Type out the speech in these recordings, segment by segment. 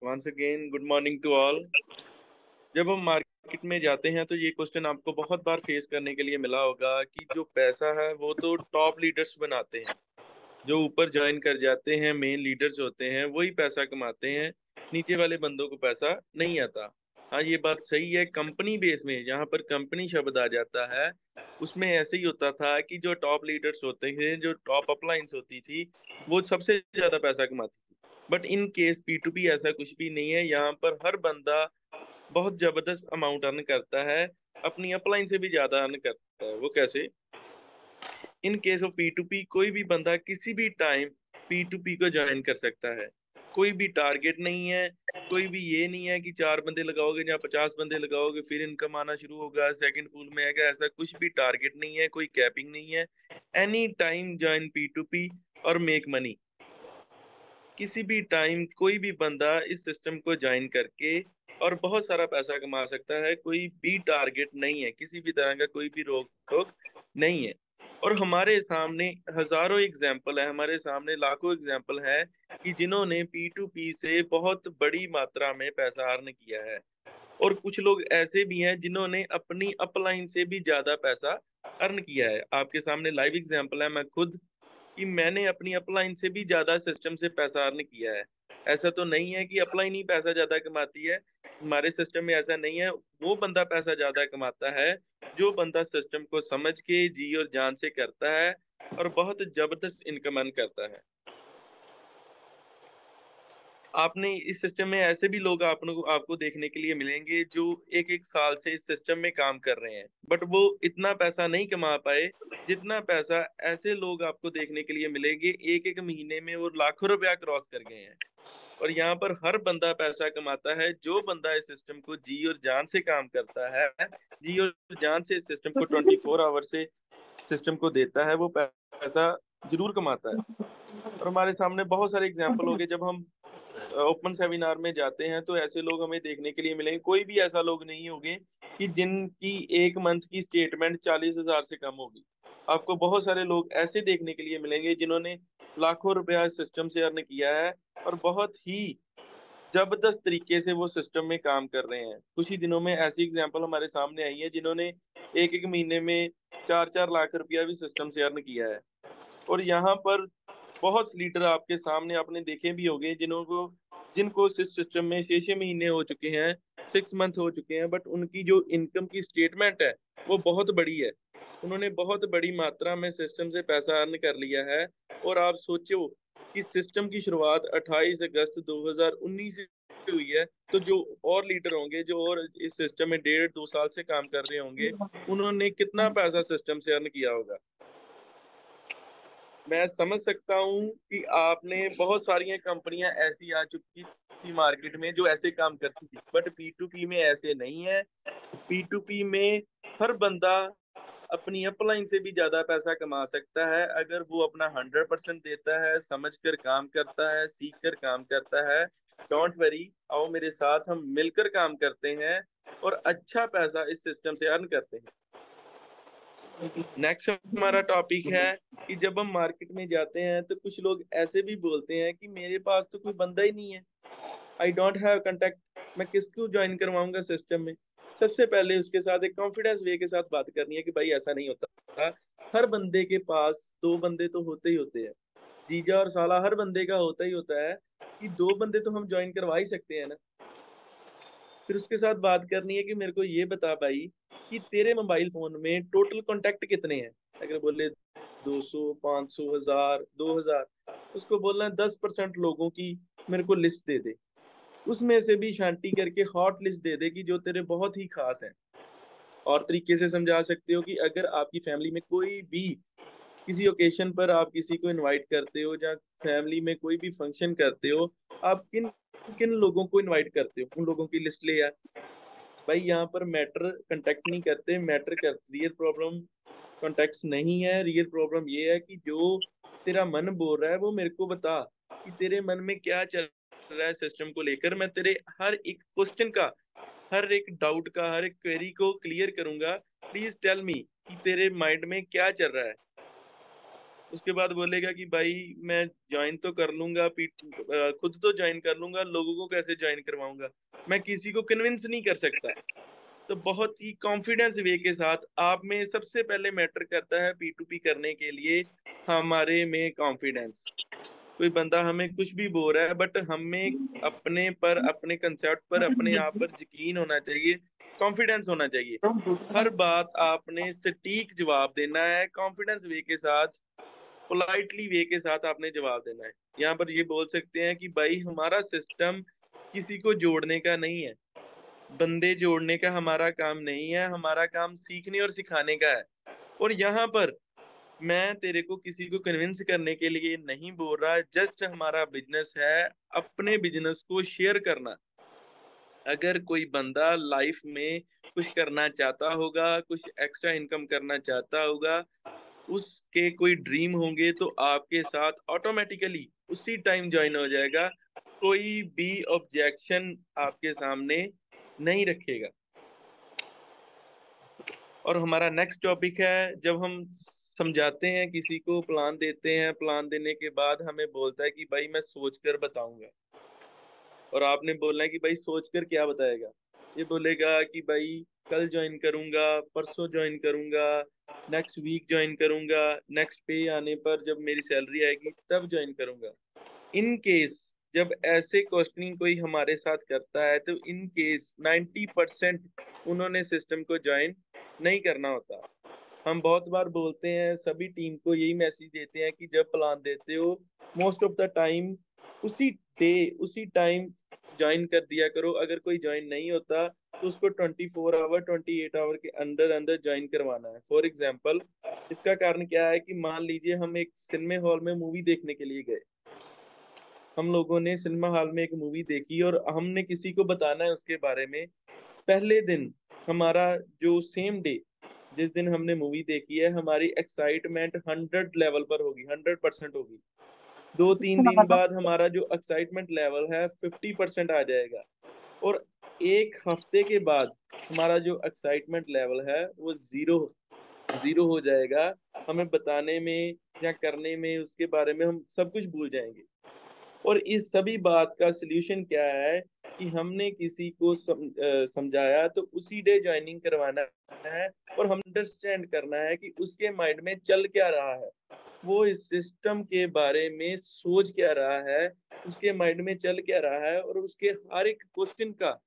Once again good morning to all. जब हम market में जाते हैं तो ये क्वेश्चन आपको बहुत बार फेस करने के लिए मिला होगा कि जो पैसा है वो तो टॉप लीडर्स बनाते हैं, जो ऊपर ज्वाइन कर जाते हैं, मेन लीडर्स होते हैं, वही पैसा कमाते हैं। नीचे वाले बंदों को पैसा नहीं आता। हाँ, ये बात सही है। कंपनी बेस में जहाँ पर कंपनी शब्द आ जाता है, उसमें ऐसे ही होता था कि जो टॉप लीडर्स होते थे, जो टॉप अपलाइंस होती थी, वो सबसे ज्यादा पैसा कमाती थी। But in case P to P ऐसा कुछ भी नहीं है। यहाँ पर हर बंदा बहुत जबरदस्त अमाउंट अर्न करता है, अपनी अपलाइन से भी ज्यादा अर्न करता है। वो कैसे? In case of P to P कोई भी बंदा किसी भी टाइम पी टू पी को ज्वाइन कर सकता है। कोई भी टारगेट नहीं है। कोई भी ये नहीं है कि 4 बंदे लगाओगे या 50 बंदे लगाओगे फिर इनकम आना शुरू होगा, सेकंड पूल में आएगा। ऐसा कुछ भी टारगेट नहीं है, कोई कैपिंग नहीं है। Any time join P to P और मेक मनी। किसी भी टाइम कोई भी बंदा इस सिस्टम को ज्वाइन करके और बहुत सारा पैसा कमा सकता है। कोई भी टारगेट नहीं है, किसी भी तरह का कोई भी रोक टोक नहीं है। और हमारे सामने हजारों एग्जाम्पल है, हमारे सामने लाखों एग्जाम्पल है कि जिन्होंने पी टू पी से बहुत बड़ी मात्रा में पैसा अर्न किया है। और कुछ लोग ऐसे भी हैं जिन्होंने अपनी अपलाइन से भी ज्यादा पैसा अर्न किया है। आपके सामने लाइव एग्जाम्पल है, मैं खुद, कि मैंने अपनी अपलाइन से भी ज्यादा सिस्टम से पैसा अर्न किया है। ऐसा तो नहीं है कि अपलाइन ही पैसा ज्यादा कमाती है। हमारे सिस्टम में ऐसा नहीं है। वो बंदा पैसा ज्यादा कमाता है जो बंदा सिस्टम को समझ के जी और जान से करता है और बहुत जबरदस्त इनकम अर्न करता है। आपने इस सिस्टम में ऐसे भी लोग आपको देखने के लिए मिलेंगे जो एक एक साल से इस सिस्टम में काम कर रहे हैं, बट वो इतना पैसा नहीं कमा पाए जितना पैसा ऐसे लोग आपको देखने के लिए मिलेंगे एक एक महीने में वो लाखों रुपया क्रॉस कर गए हैं। और यहाँ पर हर बंदा पैसा कमाता है जो बंदा इस सिस्टम को जी और जान से काम करता है, जी और जान से इस सिस्टम को 24 आवर से सिस्टम को देता है, वो पैसा जरूर कमाता है। और हमारे सामने बहुत सारे एग्जाम्पल हो गए। जब हम ओपन सेमिनार में जाते हैं तो ऐसे लोग हमें देखने के लिए मिलेंगे। कोई भी ऐसा लोग नहीं होंगे कि जिनकी एक मंथ की स्टेटमेंट 40,000 से कम होगी। आपको बहुत सारे लोग ऐसे देखने के लिए मिलेंगे जिन्होंने लाखों रुपया सिस्टम से अर्न किया है और बहुत ही जबरदस्त तरीके से वो सिस्टम में काम कर रहे हैं। कुछ ही दिनों में ऐसी एग्जाम्पल हमारे सामने आई है जिन्होंने एक एक महीने में 4-4 लाख रुपया भी सिस्टम से अर्न किया है। और यहाँ पर बहुत लीडर आपके सामने आपने देखे भी होंगे जिनको इस सिस्टम में 6-6 महीने हो चुके हैं, 6 मंथ हो चुके हैं, बट उनकी जो इनकम की स्टेटमेंट है वो बहुत बड़ी है। उन्होंने बहुत बड़ी मात्रा में सिस्टम से पैसा अर्न कर लिया है। और आप सोचो कि सिस्टम की शुरुआत 28 अगस्त 2019 से हुई है। तो जो और लीडर होंगे जो और इस सिस्टम में 1.5-2 साल से काम कर रहे होंगे, उन्होंने कितना पैसा सिस्टम से अर्न किया होगा। मैं समझ सकता हूँ कि आपने बहुत सारी कंपनियां ऐसी आ चुकी थी मार्केट में जो ऐसे काम करती थी, बट पी टू पी में ऐसे नहीं है। पी टू पी में हर बंदा अपनी अपलाइन से भी ज्यादा पैसा कमा सकता है अगर वो अपना 100% देता है, समझ कर काम करता है, सीख कर काम करता है। डोंट वरी, आओ मेरे साथ, हम मिलकर काम करते हैं और अच्छा पैसा इस सिस्टम से अर्न करते हैं। नेक्स्ट हमारा टॉपिक है कि जब हम मार्केट में जाते हैं तो कुछ लोग ऐसे भी बोलते हैं कि मेरे पास तो कोई बंदा ही नहीं है, आई डोंट हैव कांटेक्ट, मैं किसको ज्वाइन करवाऊंगा सिस्टम में। सबसे पहले उसके साथ एक कॉन्फिडेंस वे के साथ बात करनी है कि भाई ऐसा नहीं होता। हर बंदे के पास 2 बंदे तो होते ही होते हैं। जीजा और साला हर बंदे का होता ही होता है कि 2 बंदे तो हम ज्वाइन करवा ही सकते हैं ना। फिर उसके साथ बात करनी है कि मेरे को ये बता भाई कि तेरे मोबाइल फोन में टोटल कॉन्टेक्ट कितने हैं। अगर बोले 200, 500, 1000, 2000, उसको बोलना है 10% लोगों की मेरे को लिस्ट दे दे। उसमें से भी शांति करके हॉट लिस्ट दे दे कि जो तेरे बहुत ही खास हैं। और तरीके से समझा सकते हो कि अगर आपकी फैमिली में कोई भी किसी ओकेशन पर आप किसी को इनवाइट करते हो या फैमिली में कोई भी फंक्शन करते हो, आप किन किन लोगों को इनवाइट करते हो, उन लोगों की लिस्ट ले यार। भाई यहाँ पर मैटर कांटेक्ट नहीं करते, मैटर कर रियल प्रॉब्लम कॉन्टेक्ट नहीं है। रियल प्रॉब्लम ये है कि जो तेरा मन बोल रहा है वो मेरे को बता कि तेरे मन में क्या चल रहा है सिस्टम को लेकर। मैं तेरे हर एक क्वेश्चन का, हर एक डाउट का, हर एक क्वेरी को क्लियर करूंगा। प्लीज टेल मी कि तेरे माइंड में क्या चल रहा है। उसके बाद बोलेगा कि भाई मैं ज्वाइन तो कर लूंगा, खुद तो ज्वाइन कर लूंगा, लोगों को कैसे ज्वाइन करवाऊंगा, मैं किसी को कन्विंस नहीं कर सकता। तो बहुत ही कॉन्फिडेंस वे के साथ आप में सबसे पहले मैटर करता है P2P करने के लिए हमारे में कॉन्फिडेंस। कोई बंदा हमें कुछ भी बोल रहा है, बट हमें अपने पर, अपने कंसेप्ट पर, अपने आप पर यकीन होना चाहिए, कॉन्फिडेंस होना चाहिए। हर बात आपने सटीक जवाब देना है, कॉन्फिडेंस वे के साथ, पोलाइटली वे के साथ आपने जवाब देना है। यहाँ पर ये बोल सकते हैं कि भाई हमारा सिस्टम किसी को जोड़ने का नहीं है, बंदे जोड़ने का हमारा काम नहीं है, हमारा काम सीखने और सिखाने का है। और यहाँ पर मैं तेरे को किसी को कन्विंस करने के लिए नहीं बोल रहा, जस्ट हमारा बिजनेस है अपने बिजनेस को शेयर करना। अगर कोई बंदा लाइफ में कुछ करना चाहता होगा, कुछ एक्स्ट्रा इनकम करना चाहता होगा, उसके कोई ड्रीम होंगे, तो आपके साथ ऑटोमेटिकली उसी टाइम ज्वाइन हो जाएगा, कोई भी ऑब्जेक्शन आपके सामने नहीं रखेगा। और हमारा नेक्स्ट टॉपिक है, जब हम समझाते हैं किसी को, प्लान देते हैं, प्लान देने के बाद हमें बोलता है कि भाई मैं सोच कर बताऊंगा। और आपने बोलना है कि भाई सोच कर क्या बताएगा, ये बोलेगा कि भाई कल ज्वाइन करूंगा, परसों ज्वाइन करूंगा, नेक्स्ट वीक ज्वाइन करूंगा, नेक्स्ट पे आने पर जब मेरी सैलरी आएगी तब ज्वाइन करूंगा। इन केस जब ऐसे क्वेश्चनिंग कोई हमारे साथ करता है, तो इन केस 90% उन्होंने सिस्टम को ज्वाइन नहीं करना होता। हम बहुत बार बोलते हैं, सभी टीम को यही मैसेज देते हैं कि जब प्लान देते हो, मोस्ट ऑफ द टाइम उसी डे उसी टाइम ज्वाइन कर दिया करो। अगर कोई ज्वाइन नहीं होता तो उसको 24 आवर 28 आवर के अंदर अंदर ज्वाइन करवाना है। फॉर एग्जाम्पल, इसका कारण क्या है कि मान लीजिए हम एक सिनेमा हॉल में मूवी देखने के लिए गए, हम लोगों ने सिनेमा हॉल में एक मूवी देखी और हमने किसी को बताना है उसके बारे में। पहले दिन हमारा जो सेम डे जिस दिन हमने मूवी देखी है, हमारी एक्साइटमेंट 100 लेवल पर होगी, 100% होगी। 2-3 दिन बाद हमारा जो एक्साइटमेंट लेवल है 50% आ जाएगा। और एक हफ्ते के बाद हमारा जो एक्साइटमेंट लेवल है वो जीरो जीरो हो जाएगा। हमें बताने में या करने में उसके बारे में हम सब कुछ भूल जाएंगे। और इस सभी बात का सलूशन क्या है कि हमने किसी को समझाया तो उसी डे ज्वाइनिंग करवाना है, और हम अंडरस्टैंड करना है कि उसके माइंड में चल क्या रहा है, वो इस सिस्टम के बारे में सोच क्या रहा है, उसके माइंड में चल क्या रहा है, और उसके हर एक क्वेश्चन का,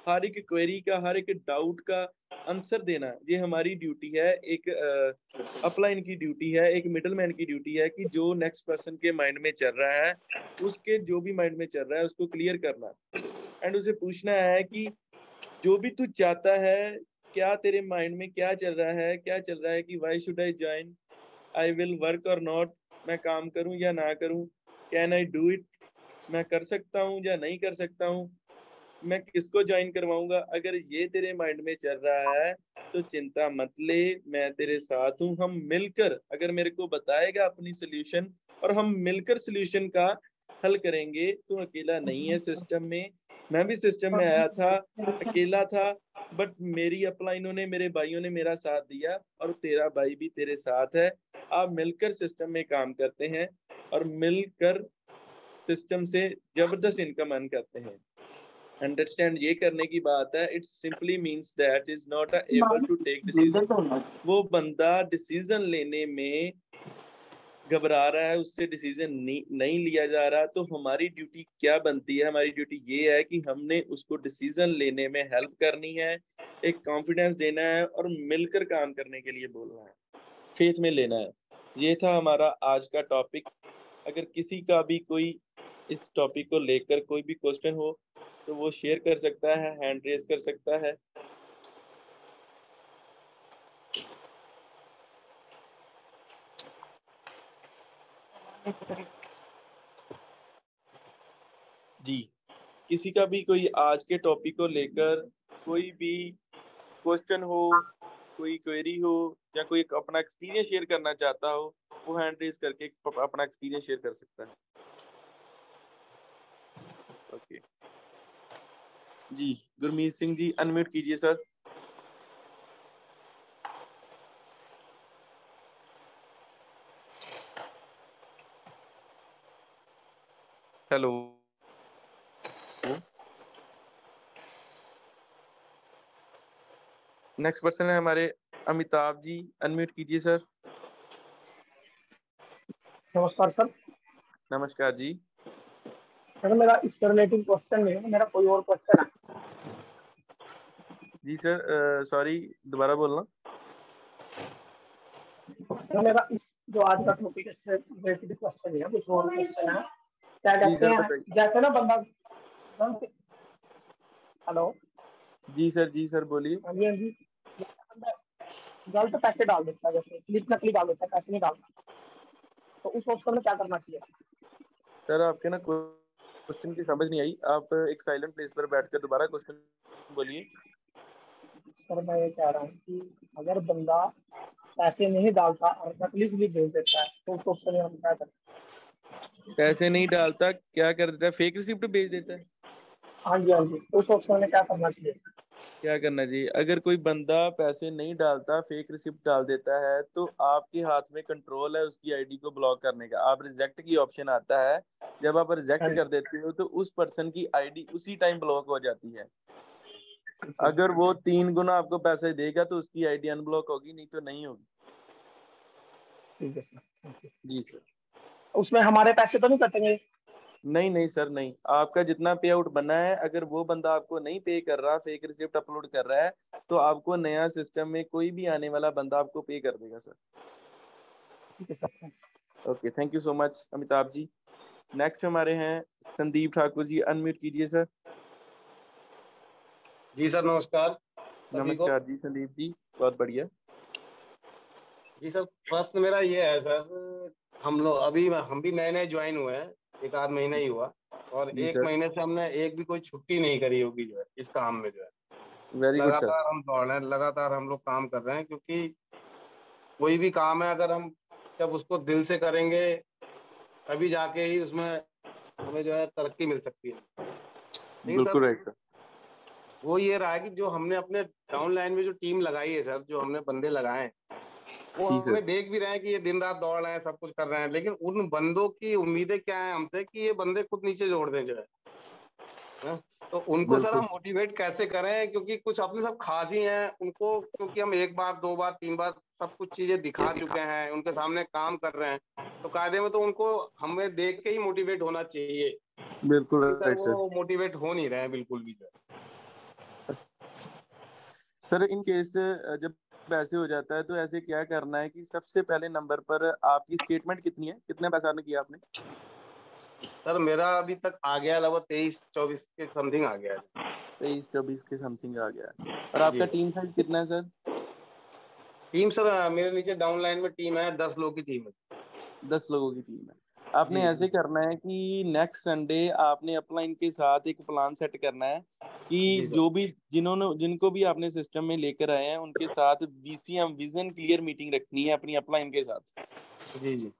हर एक क्वेरी का, हर एक डाउट का आंसर देना। ये हमारी ड्यूटी है, एक अपलाइन की ड्यूटी है, एक मिडलमैन की ड्यूटी है कि जो नेक्स्ट पर्सन के माइंड में चल रहा है, उसके जो भी माइंड में चल रहा है उसको क्लियर करना। एंड उसे पूछना है कि जो भी तू चाहता है, क्या तेरे माइंड में क्या चल रहा है, क्या चल रहा है, कि why should I join, I will work और नॉट, मैं काम करूं या ना करूं, कैन आई डू इट, मैं कर सकता हूं या नहीं कर सकता हूं, मैं किसको ज्वाइन करवाऊंगा। अगर ये तेरे माइंड में चल रहा है तो चिंता मत ले, मैं तेरे साथ हूँ। हम मिलकर, अगर मेरे को बताएगा अपनी सोल्यूशन और हम मिलकर सोल्यूशन का हल करेंगे, तो अकेला नहीं है सिस्टम में। मैं भी सिस्टम में आया था, अकेला था, बट मेरी अपलाइनों ने, मेरे भाइयों ने मेरा साथ दिया, और तेरा भाई भी तेरे साथ है। आप मिलकर सिस्टम में काम करते हैं और मिलकर सिस्टम से जबरदस्त इनकम अर्न करते हैं। अंडरस्टैंड ये करने की बात है, it simply means that is not able to take decision. वो बंदा डिसीजन लेने में घबरा रहा है, उससे डिसीजन नहीं लिया जा रहा। तो हमारी ड्यूटी क्या बनती है, हमारी ड्यूटी ये है कि हमने उसको डिसीजन लेने में हेल्प करनी है, एक कॉन्फिडेंस देना है, और मिलकर काम करने के लिए बोलना है, फेथ में लेना है। ये था हमारा आज का टॉपिक। अगर किसी का भी कोई इस टॉपिक को लेकर कोई भी क्वेश्चन हो तो वो शेयर कर सकता है, हैंड रेज कर सकता है। जी, किसी का भी कोई आज के टॉपिक को लेकर कोई भी क्वेश्चन हो, कोई क्वेरी हो, या कोई अपना एक्सपीरियंस शेयर करना चाहता हो, वो हैंड रेज करके अपना एक्सपीरियंस शेयर कर सकता है। ओके जी, गुरमीत सिंह जी अनम्यूट कीजिए सर। हेलो, नेक्स्ट पर्सन है हमारे अमिताभ जी, अनम्यूट कीजिए सर। नमस्कार सर। नमस्कार जी। सर मेरा इससे रिलेटिव क्वेश्चन नहीं है, मेरा कोई और क्वेश्चन है। जी सर, सॉरी, दोबारा बोलना। सर मेरा इस जो आज का टॉपिक है इससे रिलेटेड क्वेश्चन नहीं है, कुछ और क्वेश्चन है। क्या जी कहते सर हैं, बताइए। जैसे ना बंदा हेलो। जी सर बोलिए। हाँ जी हाँ जी। बंदा गलत पैसे डाल देता है, जैसे स्लिप नकली डाल देता है, पैसे नहीं डालता, तो उस ऑप्शन में क्या करना चाहिए? सर आपके ना क्वेश्चन की समझ नहीं आई, आप एक साइलेंट प्लेस पर बैठकर दोबारा क्वेश्चन बोलिए। सर मैं ये कह रहा हूँ कि अगर बंदा पैसे नहीं डालता और नकली स्लिप भेज देता है, तो उस ऑप्शन में हम क्या करें? पैसे नहीं डालता, क्या कर देता है? फेक रिसिप्ट भेज देता है। हाँ जी हाँ जी, तो उस ऑप्शन में क्या करना चाहिए? क्या करना चाहिए? अगर कोई बंदा पैसे नहीं डालता, फेक रिसिप्ट डाल देता है, तो आपके हाथ में कंट्रोल है उसकी आईडी को ब्लॉक करने का। आप रिजेक्ट की ऑप्शन आता है, जब आप हाँ रिजेक्ट जी, कर देते हो तो उस पर्सन की आईडी उसी टाइम ब्लॉक हो जाती है। ठीक है अगर वो 3 गुना आपको पैसे देगा तो उसकी आईडी अनब्लॉक होगी, नहीं तो नहीं होगी। ठीक है सर, थैंक यू। जी सर। उसमें हमारे पैसे तो नहीं कटेंगे? नहीं नहीं सर, नहीं, आपका जितना पे आउट बना है, अगर वो बंदा आपको नहीं पे कर रहा, फेक रिसिप्ट अपलोड कर रहा है, तो आपको नया सिस्टम में कोई भी आने वाला बंदा आपको पे कर देगा सर। ठीक है sir. Okay, thank you so much Amitabh ji. Next हमारे हैं संदीप ठाकुर जी, अनम्यूट कीजिए सर। जी सर, नमस्कार सभी को। नमस्कार जी संदीप जी, बहुत बढ़िया। जी सर, प्रश्न मेरा ये है सर, हम भी नए नए ज्वाइन हुए हैं, एक आध महीना ही हुआ, और जी एक सर, महीने से हमने एक भी कोई छुट्टी नहीं करी होगी जो है इस काम में जो है। Very good sir. लगातार हम दौड़ रहे हैं, लगातार हम लोग काम कर रहे हैं, क्योंकि कोई भी काम है अगर हम जब उसको दिल से करेंगे तभी जाके ही उसमें हमें जो है तरक्की मिल सकती है। लेकिन बिल्कुल सर, राइट सर। वो ये रहा है कि जो हमने अपने डाउन लाइन में जो टीम लगाई है सर, जो हमने बंदे लगाए हैं, वो जी सर, हमें देख भी रहे हैं कि ये दिन रात दौड़ रहे हैं, सब कुछ कर रहे हैं, लेकिन उन बंदों की उम्मीदें क्या है हमसे कि ये बंदे खुद नीचे जोड़ दें जो है ना? तो उनको सर हम बिल्कुल मोटिवेट कैसे करें, क्योंकि कुछ अपने सब खासी हैं उनको, क्योंकि हम एक बार दो बार तीन बार सब कुछ चीजें दिखा चुके हैं, उनके सामने काम कर रहे हैं, तो कायदे में तो उनको हमें देख के ही मोटिवेट होना चाहिए। बिल्कुल लेकिन सर राइट सर। वो मोटिवेट हो नहीं रहे हैं बिल्कुल भी जो है। सर इन केस जब ऐसे हो जाता है तो ऐसे क्या करना है कि सबसे पहले नंबर पर आपकी स्टेटमेंट कितनी है, कितने पैसा आपने किया आपने? सर मेरा अभी तक आ गया लगभग 23-24 के समथिंग आ गया है। 23-24 के समथिंग आ गया है। और जी आपका टीम साइज कितना है सर? टीम सर, मेरे नीचे डाउन लाइन में टीम है, 10 लोग की टीम है। 10 लोगों की टीम है। आपने जी ऐसे करना है कि नेक्स्ट संडे आपने अपलाइन के साथ एक प्लान सेट करना है कि जी सर। जो भी जिनको भी आपने सिस्टम में लेकर आए हैं उनके साथ वीसीएम विजन क्लियर मीटिंग रखनी है अपनी अपलाइन के साथ। जी जी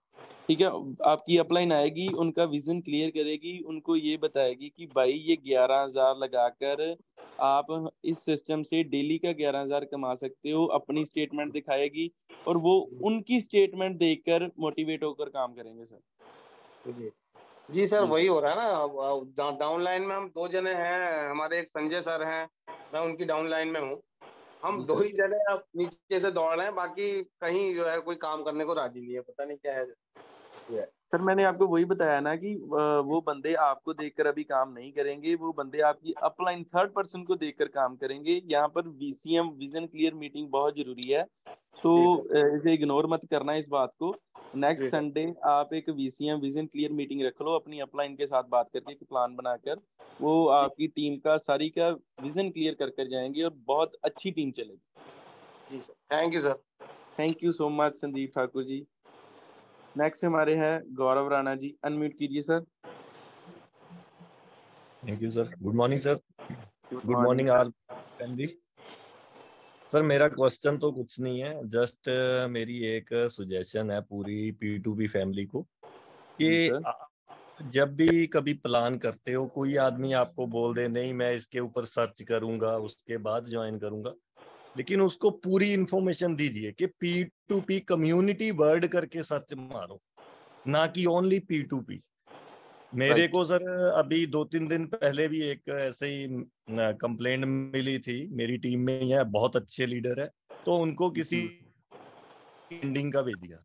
ठीक है। आपकी अपलाइन आएगी, उनका विजन क्लियर करेगी, उनको ये बताएगी कि भाई ये 11,000 लगाकर आप इस सिस्टम से डेली का 11,000 कमा सकते हो, अपनी स्टेटमेंट दिखाएगी, और वो उनकी स्टेटमेंट देखकर मोटिवेट होकर काम करेंगे सर। जी जी सर, जी वही सर। हो रहा है ना। डाउन लाइन में हम दो जने हैं, हमारे एक संजय सर हैं, मैं उनकी डाउन लाइन में हूँ। हम जी दो सर। ही जने अब नीचे से दौड़ रहे हैं, बाकी कहीं जो है कोई काम करने को राजी नहीं है, पता नहीं क्या है जो है। सर मैंने आपको वही बताया ना कि वो बंदे आपको देखकर अभी काम नहीं करेंगे, वो बंदे आपकी अपलाइन थर्ड पर्सन को देखकर काम करेंगे। यहाँ पर वीसीएम विजन क्लियर मीटिंग बहुत जरूरी है। सो जी सर। इसे इग्नोर मत करना इस बात को। नेक्स्ट जी सर। संडे आप एक वीसीएम विजन क्लियर मीटिंग रख लो अपनी अपलाइन के साथ बात करके, एक प्लान बनाकर। वो जी आपकी टीम का सारी का विजन क्लियर कर कर जाएंगे और बहुत अच्छी टीम चलेगी। जी sir, thank you sir. Thank you so much Sandeep Thakur ji. Next हमारे हैं गौरव राणा जी, अनम्यूट कीजिए sir. Thank you sir. Good morning sir. Good good morning morning sir. All family. Sir मेरा क्वेश्चन तो कुछ नहीं है, जस्ट मेरी एक सुजेशन है पूरी P2P फैमिली को जी कि सर। जब भी कभी प्लान करते हो, कोई आदमी आपको बोल दे नहीं मैं इसके ऊपर सर्च करूंगा उसके बाद ज्वाइन करूंगा, लेकिन उसको पूरी इंफॉर्मेशन दीजिए कि P2P कम्युनिटी वर्ड करके सर्च मारो, ना कि ओनली P2P। मेरे राइट। को सर अभी 2-3 दिन पहले भी एक ऐसे ही कंप्लेंट मिली थी। मेरी टीम में ही है, बहुत अच्छे लीडर है, तो उनको किसी एंडिंग का भेज दिया,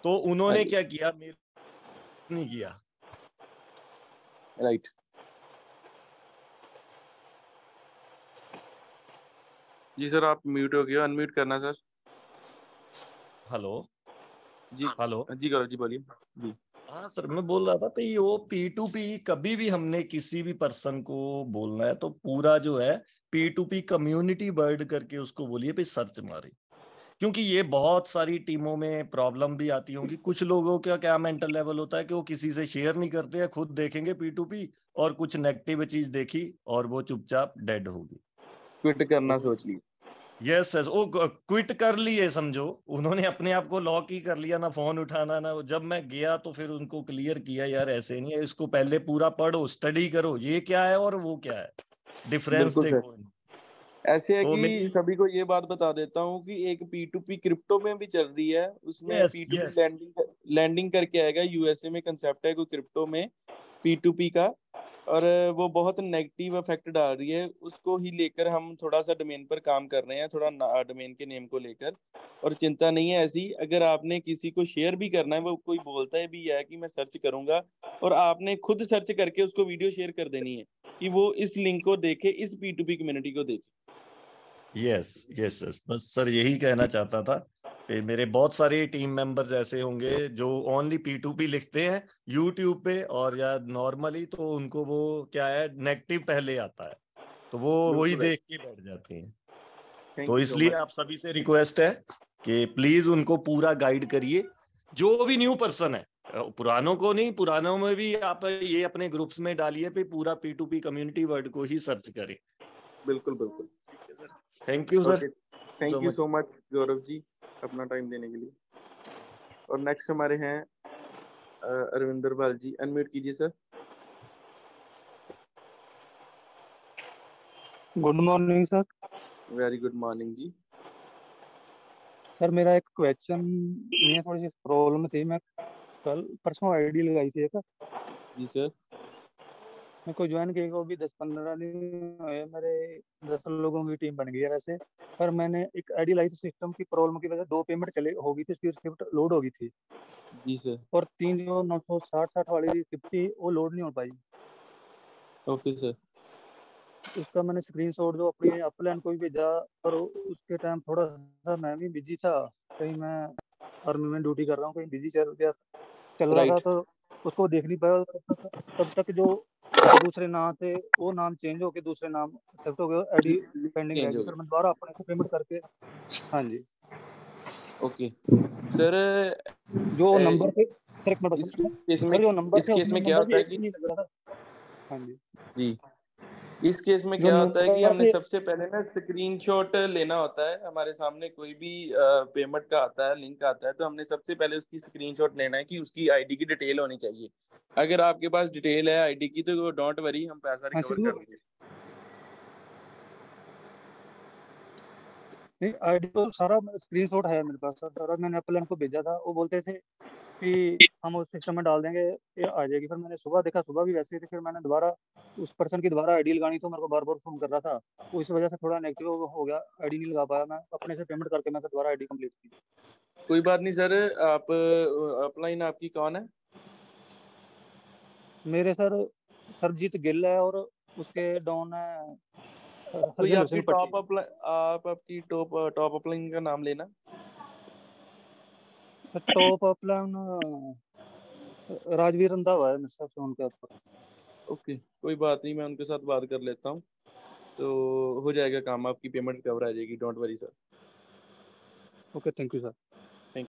तो हाँ उन्होंने जी, क्या किया, मेरे नहीं किया। राइट। जी सर, आप म्यूट हो गए, अनम्यूट करना सर। हेलो जी हेलो। जी गौरव जी बोलिए जी। हाँ सर, मैं बोल रहा था भाई, वो P2P कभी भी हमने किसी भी पर्सन को बोलना है तो पूरा जो है P2P कम्युनिटी वर्ड करके उसको बोलिए भाई सर्च मारे, क्योंकि ये बहुत सारी टीमों में प्रॉब्लम भी आती होंगी। कुछ लोगों का क्या मेंटल लेवल होता है कि वो किसी से शेयर नहीं करते हैं, खुद देखेंगे P2P और कुछ नेगेटिव चीज देखी और वो चुपचाप डेड होगी। क्विट करना तो सोच ली। यस यस, वो क्विट कर लिए, समझो उन्होंने अपने आप को लॉक ही कर लिया, ना फोन उठाना ना। जब मैं गया तो फिर उनको क्लियर किया, यार ऐसे नहीं है, इसको पहले पूरा पढ़ो, स्टडी करो, ये क्या है और वो क्या है, डिफरेंस बिल्कुल सर। देखो। ऐसे है तो कि मेरी सभी को ये बात बता देता हूँ कि एक P2P क्रिप्टो में भी चल रही है, उसमें यस P2P यस लैंडिंग करके आएगा। यूएसए में कंसेप्ट है कोई क्रिप्टो में P2P का, और वो बहुत नेगेटिव इफेक्ट डाल रही है। उसको ही लेकर हम थोड़ा सा डोमेन पर काम कर रहे हैं, थोड़ा डोमेन के नेम को लेकर। और चिंता नहीं है ऐसी, अगर आपने किसी को शेयर भी करना है, वो कोई बोलता है भी है कि मैं सर्च करूंगा, और आपने खुद सर्च करके उसको वीडियो शेयर कर देनी है कि वो इस लिंक को देखे, इस P2P कम्युनिटी को देखे। यस यस यस, बस सर यही कहना चाहता था कि मेरे बहुत सारे टीम मेंबर्स ऐसे होंगे जो ओनली P2P लिखते हैं यूट्यूब पे, और या नॉर्मली तो उनको वो क्या है, नेगेटिव पहले आता है, तो वो वही बिल्कुल है। देख के बैठ जाते हैं। थैंक तो यू सो इसलिए मच। आप सभी से रिक्वेस्ट है कि प्लीज उनको पूरा गाइड करिए, जो भी न्यू पर्सन है। पुरानों को नहीं, पुरानों में भी आप ये अपने ग्रुप्स में डालिए पे पूरा P2P कम्युनिटी वर्ड को ही सर्च करें। बिल्कुल बिल्कुल। Thank you sir, okay, so thank you much. So much Gaurav ji, अपना टाइम देने के लिए। और नेक्स्ट हमारे हैं अरविंदर पाल जी, अनम्यूट कीजिए sir. Good morning sir. Very good morning जी। सर मेरा एक क्वेश्चन नहीं है, थोड़ी सी प्रॉब्लम थी। मैं कल परसों आईडी लगाई थी एक, जी सर। मेरे को ज्वाइन किए को भी 10-15 दिन हुए। मेरे 10 लोगों की टीम बन गई है वैसे, पर मैंने एक आईडी लाई थी, सिस्टम की प्रॉब्लम की वजह से 2 पेमेंट चले हो गई थी, उसकी रिसिप्ट लोड हो गई थी, जी सर। और 3 जो 960 वाली रिसिप्ट थी वो लोड नहीं हो पाई। Okay sir. उसका मैंने स्क्रीनशॉट जो अपनी अपलाइन को भी भेजा, पर उसके टाइम थोड़ा सा मैं भी बिजी था, कहीं मैं आर्मी में ड्यूटी कर रहा हूँ, कहीं बिजी चल रहा था, राइट। तो उसको देख नहीं पाया। तब तक जो दूसरे नाम थे वो नाम चेंज होके दूसरे नाम एक्सेप्ट हो गए, आईडी पेंडिंग रह चेंज गई, हो फिर मैं गया। दोबारा अपने से पेमेंट करके। हाँ जी। Okay sir. जो नंबर थे सर, एक मिनट इस सर, केस में जो नंबर इस थे केस उसमें में क्या नंबर होता भी है एक कि ही लग रहा था। हाँ जी। जी, इस केस में जो क्या होता है कि नंबर हमने थे, सबसे पहले ना स्क्रीनशॉट लेना होता है। हमारे सामने कोई भी पेमेंट का आता है, लिंक आता है, तो हमने सबसे पहले उसकी स्क्रीनशॉट लेना है कि उसकी आईडी की डिटेल होनी चाहिए। अगर आपके पास डिटेल है आईडी की तो डोंट वरी, हम पैसा हाँ रिकवर शुरू कर देंगे। नहीं, आईडी तो सारा स्क्रीनशॉट है मेरे पास सर, सारा मैंने अपलाइन को भेजा था। वो बोलते थे कि हम उस सिस्टम में डाल देंगे, ये आ जाएगी। फिर मैंने सुबह देखा, सुबह भी वैसे ही थी, फिर मैंने दोबारा उस पर्सन की दोबारा आईडी लगानी, तो मेरे को बार बार फोन कर रहा था, तो इस वजह से थोड़ा नेगेटिव हो गया, आईडी नहीं लगा पाया। मैं अपने से पेमेंट करके मैं फिर दोबारा आईडी कंप्लीट की। कोई बात नहीं सर। आप अपलाइन आपकी कौन है? मेरे सर सरजीत गिल है, और उसके डाउन है कोई हरजिंदर आपकी सिंह पट्टी। आपकी टॉप अपलाइन का नाम लेना। टॉप अपलाइन राजवीर रंधावा है मेरे हिसाब से उनके ऊपर। ओके, कोई बात नहीं, मैं उनके साथ बात कर लेता हूँ, तो हो जाएगा काम, आपकी पेमेंट कवर आ जाएगी, don't worry sir. Okay, thank you sir. Thank